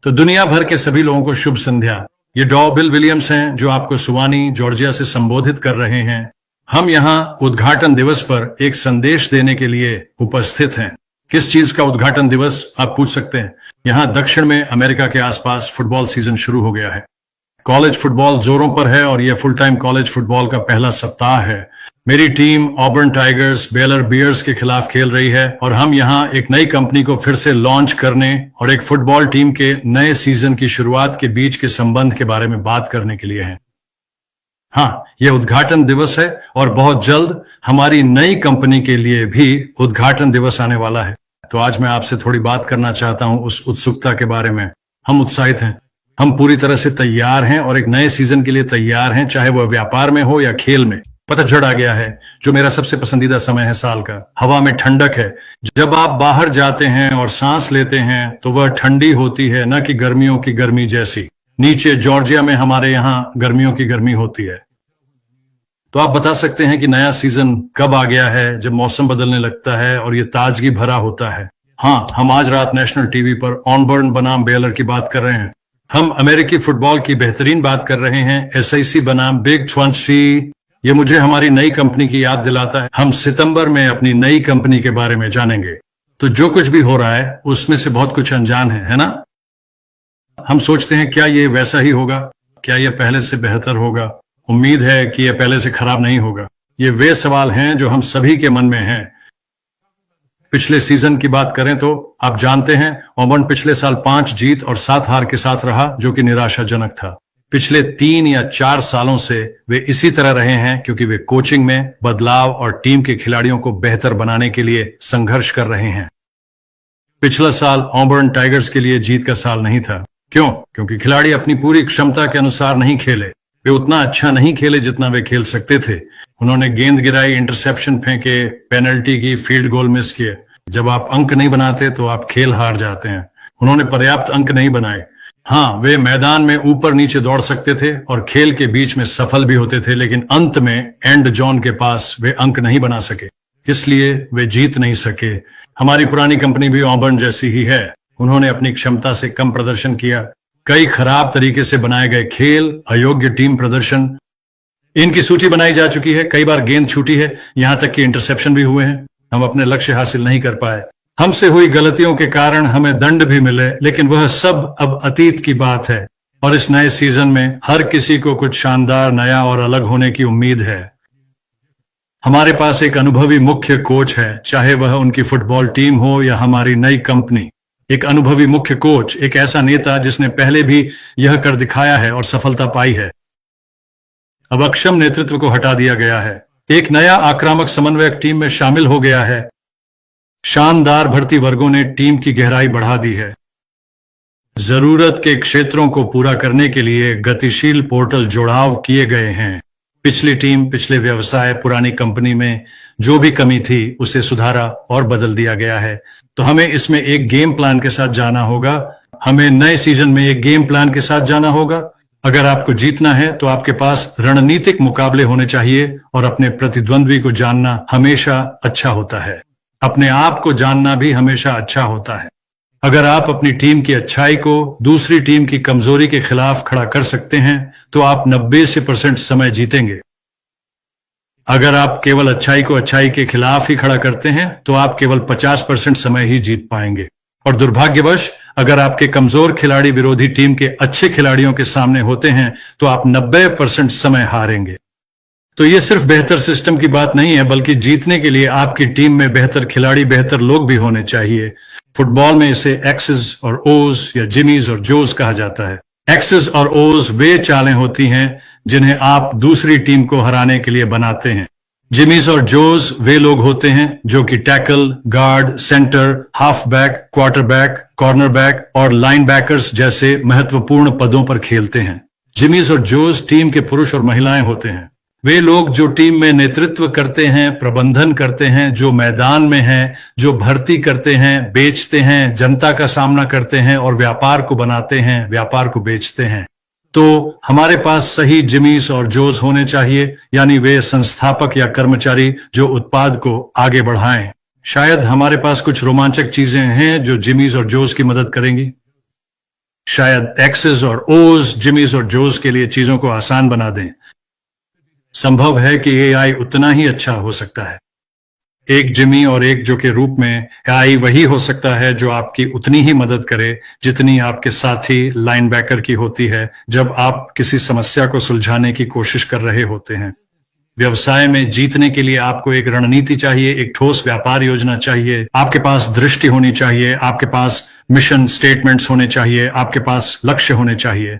तो दुनिया भर के सभी लोगों को शुभ संध्या। ये डॉ बिल विलियम्स हैं जो आपको सुवानी जॉर्जिया से संबोधित कर रहे हैं। हम यहाँ उद्घाटन दिवस पर एक संदेश देने के लिए उपस्थित हैं। किस चीज का उद्घाटन दिवस, आप पूछ सकते हैं। यहाँ दक्षिण में अमेरिका के आसपास फुटबॉल सीजन शुरू हो गया है। कॉलेज फुटबॉल जोरों पर है और यह फुल टाइम कॉलेज फुटबॉल का पहला सप्ताह है। मेरी team Auburn Tigers Baylor Bears के खिलाफ खेल रही है और हम यहाँ एक नई कंपनी को फिर से लॉन्च करने और एक फुटबॉल टीम के नए सीजन की शुरुआत के बीच के संबंध के बारे में बात करने के लिए हैं। हाँ, यह उद्घाटन दिवस है और बहुत जल्द हमारी नई कंपनी के लिए भी उद्घाटन दिवस आने वाला है। तो आज मैं आपसे थोड़ी बात करना चाहता हूं उस उत्सुकता के बारे में। हम उत्साहित हैं, हम पूरी तरह से तैयार हैं और एक नए सीजन के लिए तैयार हैं, चाहे वह व्यापार में हो या खेल में। पतझड़ आ गया है, जो मेरा सबसे पसंदीदा समय है साल का। हवा में ठंडक है। जब आप बाहर जाते हैं और सांस लेते हैं तो वह ठंडी होती है, न कि गर्मियों की गर्मी जैसी। नीचे जॉर्जिया में हमारे यहाँ गर्मियों की गर्मी होती है। तो आप बता सकते हैं कि नया सीजन कब आ गया है, जब मौसम बदलने लगता है और ये ताजगी भरा होता है। हाँ, हम आज रात नेशनल टीवी पर ऑनबर्न बनाम बेलर की बात कर रहे हैं। हम अमेरिकी फुटबॉल की बेहतरीन बात कर रहे हैं, SIC बनाम बिग 20। ये मुझे हमारी नई कंपनी की याद दिलाता है। हम सितंबर में अपनी नई कंपनी के बारे में जानेंगे। तो जो कुछ भी हो रहा है उसमें से बहुत कुछ अनजान है ना? हम सोचते हैं क्या ये वैसा ही होगा, क्या ये पहले से बेहतर होगा। उम्मीद है कि यह पहले से खराब नहीं होगा। ये वे सवाल हैं जो हम सभी के मन में हैं। पिछले सीजन की बात करें तो आप जानते हैं ऑबर्न पिछले साल 5 जीत और 7 हार के साथ रहा, जो कि निराशाजनक था। पिछले 3 या 4 सालों से वे इसी तरह रहे हैं क्योंकि वे कोचिंग में बदलाव और टीम के खिलाड़ियों को बेहतर बनाने के लिए संघर्ष कर रहे हैं। पिछला साल ऑबर्न टाइगर्स के लिए जीत का साल नहीं था। क्यों? क्योंकि खिलाड़ी अपनी पूरी क्षमता के अनुसार नहीं खेले। वे उतना अच्छा नहीं खेले जितना वे खेल सकते थे। उन्होंने गेंद गिराई, इंटरसेप्शन फेंके, पेनल्टी की, फील्ड गोल मिस किए। जब आप अंक नहीं बनाते तो आप खेल हार जाते हैं। उन्होंने पर्याप्त अंक नहीं बनाए। हाँ, वे मैदान में ऊपर नीचे दौड़ सकते थे और खेल के बीच में सफल भी होते थे, लेकिन अंत में एंड जोन के पास वे अंक नहीं बना सके, इसलिए वे जीत नहीं सके। हमारी पुरानी कंपनी भी ऑबर्न जैसी ही है। उन्होंने अपनी क्षमता से कम प्रदर्शन किया। कई खराब तरीके से बनाए गए खेल, अयोग्य टीम प्रदर्शन, इनकी सूची बनाई जा चुकी है। कई बार गेंद छूटी है, यहां तक कि इंटरसेप्शन भी हुए हैं। हम अपने लक्ष्य हासिल नहीं कर पाए। हमसे हुई गलतियों के कारण हमें दंड भी मिले, लेकिन वह सब अब अतीत की बात है और इस नए सीजन में हर किसी को कुछ शानदार, नया और अलग होने की उम्मीद है। हमारे पास एक अनुभवी मुख्य कोच है, चाहे वह उनकी फुटबॉल टीम हो या हमारी नई कंपनी। एक अनुभवी मुख्य कोच, एक ऐसा नेता जिसने पहले भी यह कर दिखाया है और सफलता पाई है। अब अक्षम नेतृत्व को हटा दिया गया है। एक नया आक्रामक समन्वयक टीम में शामिल हो गया है। शानदार भर्ती वर्गों ने टीम की गहराई बढ़ा दी है। जरूरत के क्षेत्रों को पूरा करने के लिए गतिशील पोर्टल जुड़ाव किए गए हैं। पिछली टीम, पिछले व्यवसाय, पुरानी कंपनी में जो भी कमी थी उसे सुधारा और बदल दिया गया है। तो हमें इसमें एक गेम प्लान के साथ जाना होगा। हमें नए सीजन में एक गेम प्लान के साथ जाना होगा। अगर आपको जीतना है तो आपके पास रणनीतिक मुकाबले होने चाहिए और अपने प्रतिद्वंद्वी को जानना हमेशा अच्छा होता है। अपने आप को जानना भी हमेशा अच्छा होता है। अगर आप अपनी टीम की अच्छाई को दूसरी टीम की कमजोरी के खिलाफ खड़ा कर सकते हैं तो आप 90% समय जीतेंगे। अगर आप केवल अच्छाई को अच्छाई के खिलाफ ही खड़ा करते हैं तो आप केवल 50% समय ही जीत पाएंगे। और दुर्भाग्यवश अगर आपके कमजोर खिलाड़ी विरोधी टीम के अच्छे खिलाड़ियों के सामने होते हैं तो आप 90% समय हारेंगे। तो ये सिर्फ बेहतर सिस्टम की बात नहीं है, बल्कि जीतने के लिए आपकी टीम में बेहतर खिलाड़ी, बेहतर लोग भी होने चाहिए। फुटबॉल में इसे एक्सेस और ओज या जिमीज और जोज कहा जाता है। एक्सेस और ओज वे चालें होती हैं जिन्हें आप दूसरी टीम को हराने के लिए बनाते हैं। जिमीज और जोज वे लोग होते हैं जो कि tackle, guard, centre, half back, quarter back, corner back और लाइन बैकर्स जैसे महत्वपूर्ण पदों पर खेलते हैं। जिमीज और जोज टीम के पुरुष और महिलाएं होते हैं। वे लोग जो टीम में नेतृत्व करते हैं, प्रबंधन करते हैं, जो मैदान में हैं, जो भर्ती करते हैं, बेचते हैं, जनता का सामना करते हैं और व्यापार को बनाते हैं, व्यापार को बेचते हैं। तो हमारे पास सही जिमीज और जोज होने चाहिए, यानी वे संस्थापक या कर्मचारी जो उत्पाद को आगे बढ़ाएं। शायद हमारे पास कुछ रोमांचक चीजें हैं जो जिमीज और जोज की मदद करेंगी। शायद एक्सेस और ओज, जिमीज और जोज के लिए चीजों को आसान बना दें। संभव है कि एआई उतना ही अच्छा हो सकता है। एक जिमी और एक जो के रूप में एआई वही हो सकता है जो आपकी उतनी ही मदद करे जितनी आपके साथी लाइनबैकर की होती है जब आप किसी समस्या को सुलझाने की कोशिश कर रहे होते हैं। व्यवसाय में जीतने के लिए आपको एक रणनीति चाहिए, एक ठोस व्यापार योजना चाहिए, आपके पास दृष्टि होनी चाहिए, आपके पास मिशन स्टेटमेंट्स होने चाहिए, आपके पास लक्ष्य होने चाहिए।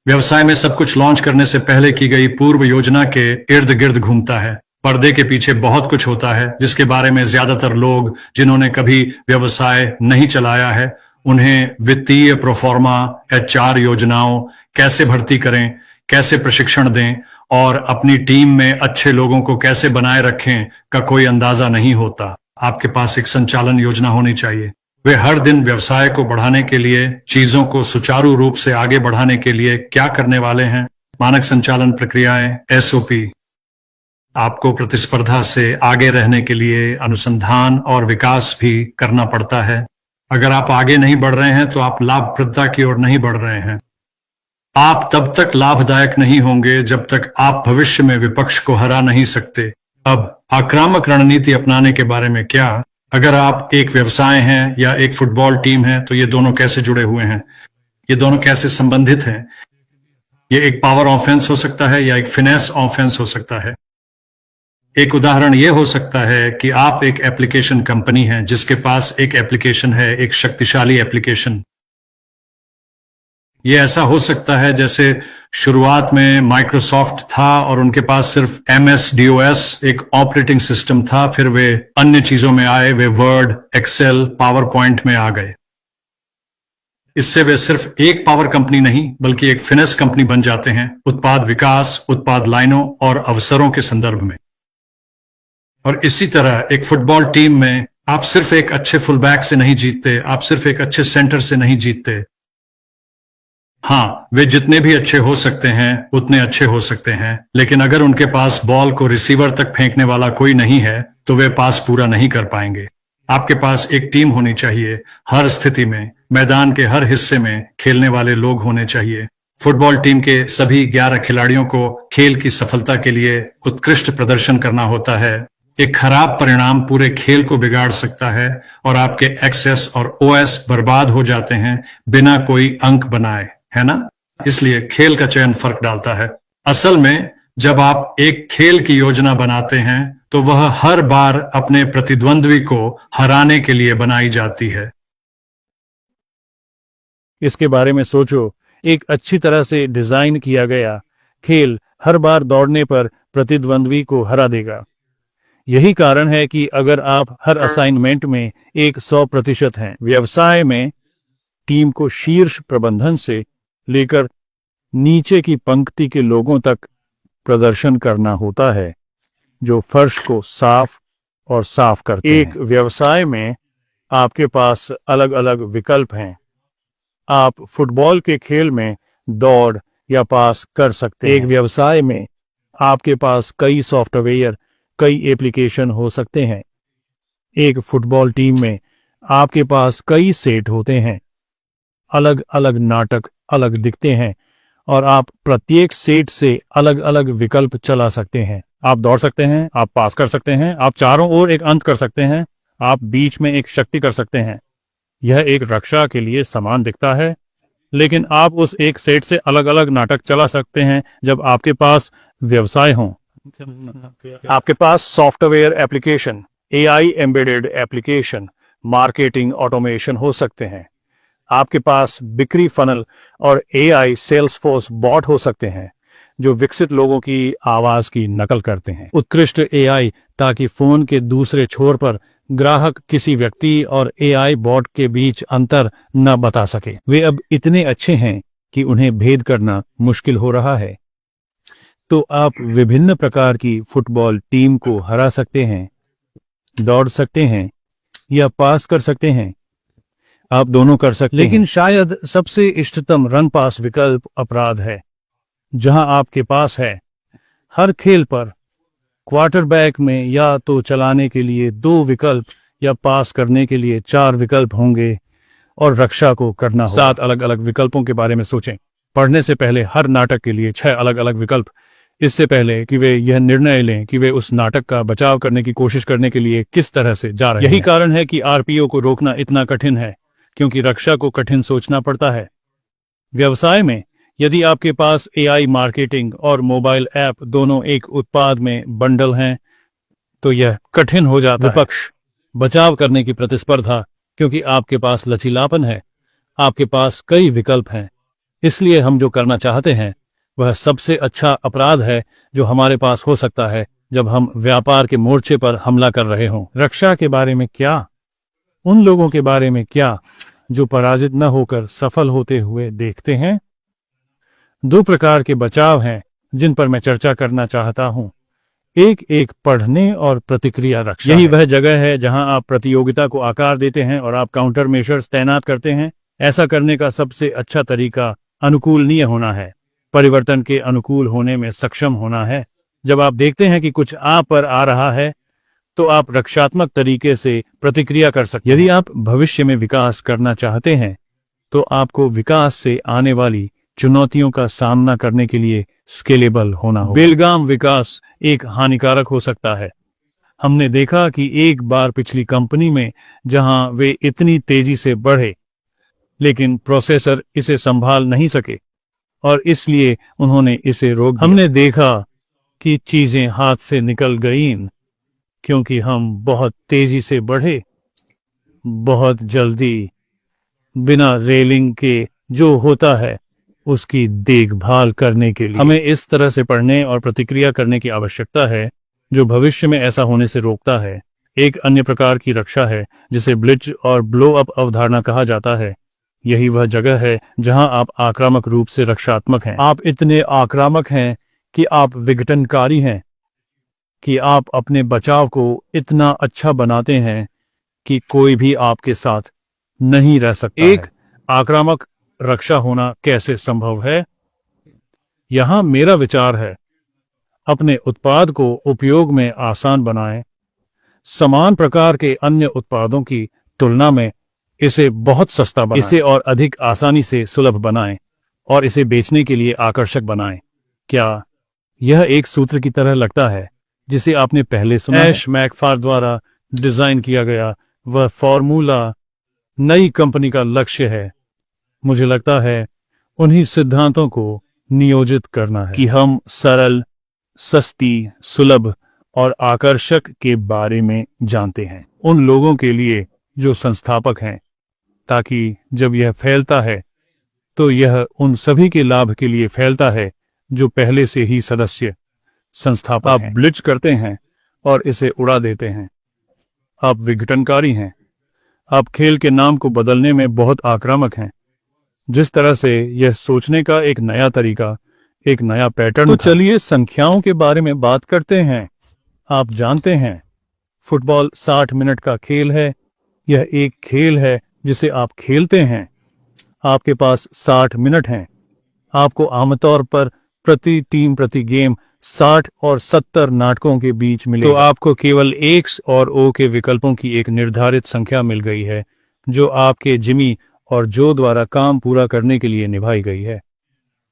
व्यवसाय में सब कुछ लॉन्च करने से पहले की गई पूर्व योजना के इर्द गिर्द घूमता है। पर्दे के पीछे बहुत कुछ होता है जिसके बारे में ज्यादातर लोग जिन्होंने कभी व्यवसाय नहीं चलाया है उन्हें वित्तीय प्रोफॉर्मा, एचआर योजनाओं, कैसे भर्ती करें, कैसे प्रशिक्षण दें और अपनी टीम में अच्छे लोगों को कैसे बनाए रखें का कोई अंदाजा नहीं होता। आपके पास एक संचालन योजना होनी चाहिए। वे हर दिन व्यवसाय को बढ़ाने के लिए, चीजों को सुचारू रूप से आगे बढ़ाने के लिए क्या करने वाले हैं। मानक संचालन प्रक्रियाएं, एसओपी। आपको प्रतिस्पर्धा से आगे रहने के लिए अनुसंधान और विकास भी करना पड़ता है। अगर आप आगे नहीं बढ़ रहे हैं तो आप लाभप्रदता की ओर नहीं बढ़ रहे हैं। आप तब तक लाभदायक नहीं होंगे जब तक आप भविष्य में विपक्ष को हरा नहीं सकते। अब आक्रामक रणनीति अपनाने के बारे में क्या? अगर आप एक व्यवसाय हैं या एक फुटबॉल टीम है तो ये दोनों कैसे जुड़े हुए हैं, ये दोनों कैसे संबंधित हैं? ये एक पावर ऑफेंस हो सकता है या एक फिनेस ऑफेंस हो सकता है। एक उदाहरण यह हो सकता है कि आप एक एप्लीकेशन कंपनी हैं जिसके पास एक एप्लीकेशन है, एक शक्तिशाली एप्लीकेशन। ये ऐसा हो सकता है जैसे शुरुआत में माइक्रोसॉफ्ट था और उनके पास सिर्फ MS-DOS एक ऑपरेटिंग सिस्टम था, फिर वे अन्य चीजों में आए, वे वर्ड, एक्सेल, पावर पॉइंट में आ गए। इससे वे सिर्फ एक पावर कंपनी नहीं बल्कि एक फिनेस कंपनी बन जाते हैं, उत्पाद विकास, उत्पाद लाइनों और अवसरों के संदर्भ में। और इसी तरह एक फुटबॉल टीम में आप सिर्फ एक अच्छे फुलबैक से नहीं जीतते, आप सिर्फ एक अच्छे सेंटर से नहीं जीतते। हाँ, वे जितने भी अच्छे हो सकते हैं उतने अच्छे हो सकते हैं, लेकिन अगर उनके पास बॉल को रिसीवर तक फेंकने वाला कोई नहीं है तो वे पास पूरा नहीं कर पाएंगे। आपके पास एक टीम होनी चाहिए, हर स्थिति में, मैदान के हर हिस्से में खेलने वाले लोग होने चाहिए। फुटबॉल टीम के सभी 11 खिलाड़ियों को खेल की सफलता के लिए उत्कृष्ट प्रदर्शन करना होता है। एक खराब परिणाम पूरे खेल को बिगाड़ सकता है और आपके एक्सेस और ओएस बर्बाद हो जाते हैं बिना कोई अंक बनाए, है ना? इसलिए खेल का चयन फर्क डालता है। असल में जब आप एक खेल की योजना बनाते हैं तो वह हर बार अपने प्रतिद्वंद्वी को हराने के लिए बनाई जाती है। इसके बारे में सोचो, एक अच्छी तरह से डिजाइन किया गया खेल हर बार दौड़ने पर प्रतिद्वंद्वी को हरा देगा। यही कारण है कि अगर आप हर असाइनमेंट में 100% हैं, व्यवसाय में टीम को शीर्ष प्रबंधन से लेकर नीचे की पंक्ति के लोगों तक प्रदर्शन करना होता है जो फर्श को साफ और साफ करते हैं। एक व्यवसाय में आपके पास अलग अलग विकल्प हैं। आप फुटबॉल के खेल में दौड़ या पास कर सकते हैं। एक व्यवसाय में आपके पास कई सॉफ्टवेयर, कई एप्लीकेशन हो सकते हैं। एक फुटबॉल टीम में आपके पास कई सेट होते हैं। अलग अलग नाटक अलग दिखते हैं और आप प्रत्येक सेट से अलग अलग विकल्प चला सकते हैं। आप दौड़ सकते हैं, आप पास कर सकते हैं, आप चारों ओर एक अंत कर सकते हैं, आप बीच में एक शक्ति कर सकते हैं। यह एक रक्षा के लिए समान दिखता है, लेकिन आप उस एक सेट से अलग अलग नाटक चला सकते हैं जब आपके पास व्यवसाय हो। आपके पास software application, AI embedded application, marketing automation हो सकते हैं। आपके पास बिक्री फनल और AI सेल्सफोर्स बॉट हो सकते हैं जो विकसित लोगों की आवाज की नकल करते हैं। उत्कृष्ट AI ताकि फोन के दूसरे छोर पर ग्राहक किसी व्यक्ति और AI बॉट के बीच अंतर न बता सके। वे अब इतने अच्छे हैं कि उन्हें भेद करना मुश्किल हो रहा है। तो आप विभिन्न प्रकार की फुटबॉल टीम को हरा सकते हैं, दौड़ सकते हैं या पास कर सकते हैं। आप दोनों कर सकते हैं। लेकिन शायद सबसे इष्टतम रन पास विकल्प अपराध है, जहां आपके पास है हर खेल पर क्वार्टरबैक में या तो चलाने के लिए 2 विकल्प या पास करने के लिए 4 विकल्प होंगे और रक्षा को करना हो। 7 अलग अलग विकल्पों के बारे में सोचें। पढ़ने से पहले हर नाटक के लिए 6 अलग अलग विकल्प, इससे पहले कि वे यह निर्णय लें कि वे उस नाटक का बचाव करने की कोशिश करने के लिए किस तरह से जा रहे हैं। यही कारण है कि आरपीओ को रोकना इतना कठिन है, क्योंकि रक्षा को कठिन सोचना पड़ता है। व्यवसाय में यदि आपके पास एआई मार्केटिंग और मोबाइल ऐप दोनों एक उत्पाद में बंडल हैं, तो यह कठिन हो जाता है। विपक्ष, बचाव करने की प्रतिस्पर्धा, क्योंकि आपके पास लचीलापन है, आपके पास कई विकल्प हैं। इसलिए हम जो करना चाहते हैं वह सबसे अच्छा अपराध है जो हमारे पास हो सकता है जब हम व्यापार के मोर्चे पर हमला कर रहे हों। रक्षा के बारे में क्या? उन लोगों के बारे में क्या जो पराजित न होकर सफल होते हुए देखते हैं? 2 प्रकार के बचाव हैं जिन पर मैं चर्चा करना चाहता हूं। एक पढ़ने और प्रतिक्रिया रक्षा। यही वह जगह है जहां आप प्रतियोगिता को आकार देते हैं और आप काउंटर मेजर्स तैनात करते हैं। ऐसा करने का सबसे अच्छा तरीका अनुकूलनीय होना है, परिवर्तन के अनुकूल होने में सक्षम होना है। जब आप देखते हैं कि कुछ आप पर आ रहा है, तो आप रक्षात्मक तरीके से प्रतिक्रिया कर सकते हैं। यदि आप भविष्य में विकास करना चाहते हैं, तो आपको विकास से आने वाली चुनौतियों का सामना करने के लिए स्केलेबल होना होगा। बेलगाम विकास एक हानिकारक हो सकता है। हमने देखा कि एक बार पिछली कंपनी में जहां वे इतनी तेजी से बढ़े, लेकिन प्रोसेसर इसे संभाल नहीं सके और इसलिए उन्होंने इसे रोक दिया। हमने देखा कि चीजें हाथ से निकल गईं क्योंकि हम बहुत तेजी से बढ़े, बहुत जल्दी, बिना रेलिंग के जो होता है उसकी देखभाल करने के लिए। हमें इस तरह से पढ़ने और प्रतिक्रिया करने की आवश्यकता है जो भविष्य में ऐसा होने से रोकता है। एक अन्य प्रकार की रक्षा है जिसे ब्लिट्ज और ब्लो अप अवधारणा कहा जाता है। यही वह जगह है जहां आप आक्रामक रूप से रक्षात्मक हैं। आप इतने आक्रामक हैं कि आप विघटनकारी हैं, कि आप अपने बचाव को इतना अच्छा बनाते हैं कि कोई भी आपके साथ नहीं रह सकता। एक आक्रामक रक्षा होना कैसे संभव है? यहां मेरा विचार है, अपने उत्पाद को उपयोग में आसान बनाएं। समान प्रकार के अन्य उत्पादों की तुलना में इसे बहुत सस्ता बनाएं, इसे और अधिक आसानी से सुलभ बनाएं और इसे बेचने के लिए आकर्षक बनाएं। क्या यह एक सूत्र की तरह लगता है जिसे आपने पहले सुना? ऐश मैकफार द्वारा डिजाइन किया गया वह फॉर्मूला नई कंपनी का लक्ष्य है। मुझे लगता है उन्हीं सिद्धांतों को नियोजित करना है कि हम सरल, सस्ती, सुलभ और आकर्षक के बारे में जानते हैं उन लोगों के लिए जो संस्थापक हैं, ताकि जब यह फैलता है तो यह उन सभी के लाभ के लिए फैलता है जो पहले से ही सदस्य संस्थापक हैं। आप ब्लिच करते हैं और इसे उड़ा देते हैं। आप विघटनकारी हैं। आप खेल के नाम को बदलने में बहुत आक्रामक हैं। जिस तरह से यह सोचने का एक नया तरीका, एक नया पैटर्न। तो चलिए संख्याओं के बारे में बात करते हैं। आप जानते हैं, फुटबॉल 60 मिनट का खेल है। यह एक खेल है जिसे आप खेलते हैं। आपके पास 60 मिनट हैं। आपको आमतौर पर प्रति टीम प्रति गेम 60 और 70 नाटकों के बीच मिलेगा। तो आपको केवल एक्स और ओ के विकल्पों की एक निर्धारित संख्या मिल गई है जो आपके जिमी और जो द्वारा काम पूरा करने के लिए निभाई गई है।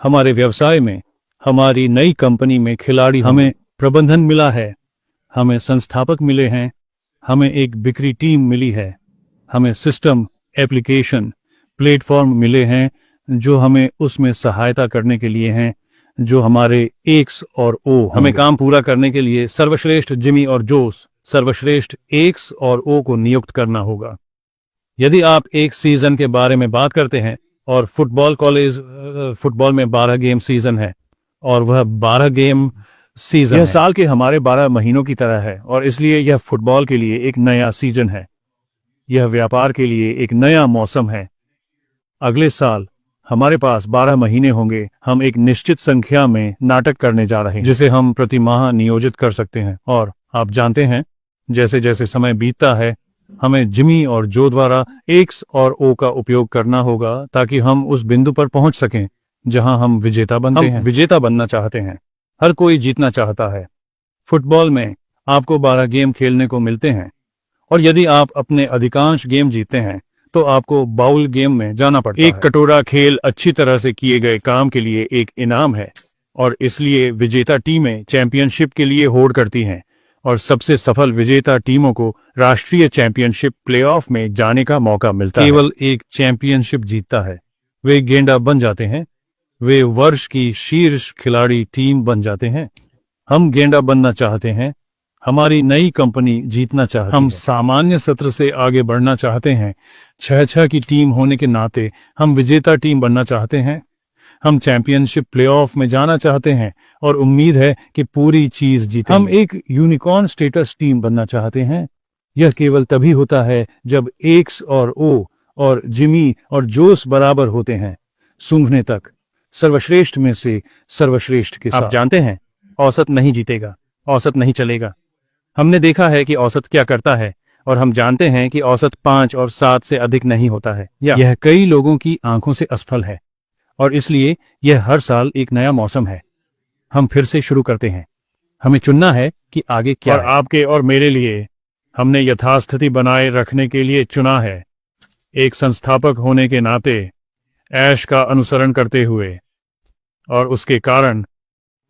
हमारे व्यवसाय में, हमारी नई कंपनी में खिलाड़ी, हमें प्रबंधन मिला है, हमें संस्थापक मिले हैं, हमें एक बिक्री टीम मिली है, हमें सिस्टम, एप्लीकेशन, प्लेटफॉर्म मिले हैं जो हमें उसमें सहायता करने के लिए हैं, जो हमारे एक्स और ओ। हमें काम पूरा करने के लिए सर्वश्रेष्ठ जिमी और जोस, सर्वश्रेष्ठ एक्स और ओ को नियुक्त करना होगा। यदि आप एक सीजन के बारे में बात करते हैं और फुटबॉल में 12 गेम सीजन है और वह 12 गेम सीजन यह साल के हमारे 12 महीनों की तरह है और इसलिए यह फुटबॉल के लिए एक नया सीजन है। यह व्यापार के लिए एक नया मौसम है। अगले साल हमारे पास 12 महीने होंगे। हम एक निश्चित संख्या में नाटक करने जा रहे हैं जिसे हम प्रति माह नियोजित कर सकते हैं। और आप जानते हैं, जैसे जैसे समय बीतता है, हमें जिमी और जो द्वारा एक्स और ओ का उपयोग करना होगा ताकि हम उस बिंदु पर पहुंच सकें जहां हम विजेता बनते हैं। विजेता बनना चाहते हैं। हर कोई जीतना चाहता है। फुटबॉल में आपको 12 गेम खेलने को मिलते हैं और यदि आप अपने अधिकांश गेम जीतते हैं तो आपको बाउल गेम में जाना पड़ता है। एक कटोरा खेल अच्छी तरह से किए गए काम के लिए एक इनाम है और इसलिए विजेता टीमें चैंपियनशिप के लिए होड़ करती हैं और सबसे सफल विजेता टीमों को राष्ट्रीय चैंपियनशिप प्लेऑफ में जाने का मौका मिलता है। केवल एक चैंपियनशिप जीतता है, वे गेंडा बन जाते हैं, वे वर्ष की शीर्ष खिलाड़ी टीम बन जाते हैं। हम गेंडा बनना चाहते हैं, हमारी नई कंपनी जीतना चाहती है। हम सामान्य सत्र से आगे बढ़ना चाहते हैं। 6-6 की टीम होने के नाते हम विजेता टीम बनना चाहते हैं। हम चैंपियनशिप प्लेऑफ में जाना चाहते हैं और उम्मीद है कि पूरी चीज जीतेंगे। हम एक यूनिकॉर्न स्टेटस टीम बनना चाहते हैं। यह केवल तभी होता है जब एक्स और ओ और जिमी और जोस बराबर होते हैं, सूंघने तक सर्वश्रेष्ठ में से सर्वश्रेष्ठ के साथ। आप जानते हैं, औसत नहीं जीतेगा, औसत नहीं चलेगा। हमने देखा है कि औसत क्या करता है और हम जानते हैं कि औसत 5 और 7 से अधिक नहीं होता है। यह कई लोगों की आंखों से असफल है और इसलिए यह हर साल एक नया मौसम है। हम फिर से शुरू करते हैं। हमें चुनना है कि आगे क्या है। आपके और मेरे लिए हमने यथास्थिति बनाए रखने के लिए चुना है, एक संस्थापक होने के नाते ऐश का अनुसरण करते हुए, और उसके कारण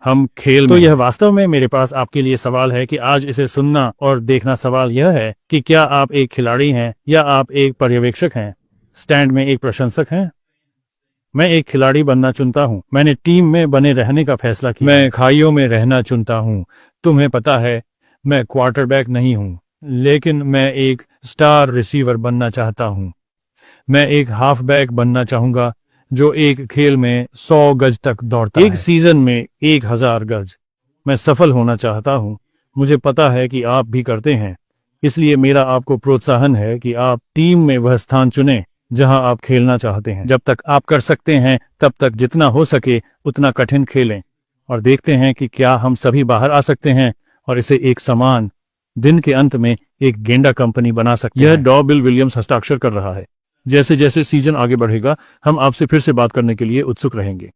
हम खेल तो यह वास्तव में मेरे पास आपके लिए सवाल है कि आज इसे सुनना और देखना। सवाल यह है कि क्या आप एक खिलाड़ी हैं या आप एक पर्यवेक्षक हैं, स्टैंड में एक प्रशंसक हैं। मैं एक खिलाड़ी बनना चुनता हूं। मैंने टीम में बने रहने का फैसला किया। मैं खाइयों में रहना चुनता हूं। तुम्हें पता है, मैं क्वार्टरबैक नहीं हूं, लेकिन मैं एक स्टार रिसीवर बनना चाहता हूं। मैं एक हाफबैक बनना चाहूंगा जो एक खेल में 100 गज तक दौड़ता है, एक सीजन में 1000 गज। मैं सफल होना चाहता हूं। मुझे पता है कि आप भी करते हैं, इसलिए मेरा आपको प्रोत्साहन है कि आप टीम में वह स्थान चुनें जहां आप खेलना चाहते हैं। जब तक आप कर सकते हैं तब तक जितना हो सके उतना कठिन खेलें और देखते हैं कि क्या हम सभी बाहर आ सकते हैं और इसे एक समान दिन के अंत में एक गेंडा कंपनी बना सकते हैं। यह डॉ बिल विलियम्स हस्ताक्षर कर रहा है। जैसे जैसे सीजन आगे बढ़ेगा हम आपसे फिर से बात करने के लिए उत्सुक रहेंगे।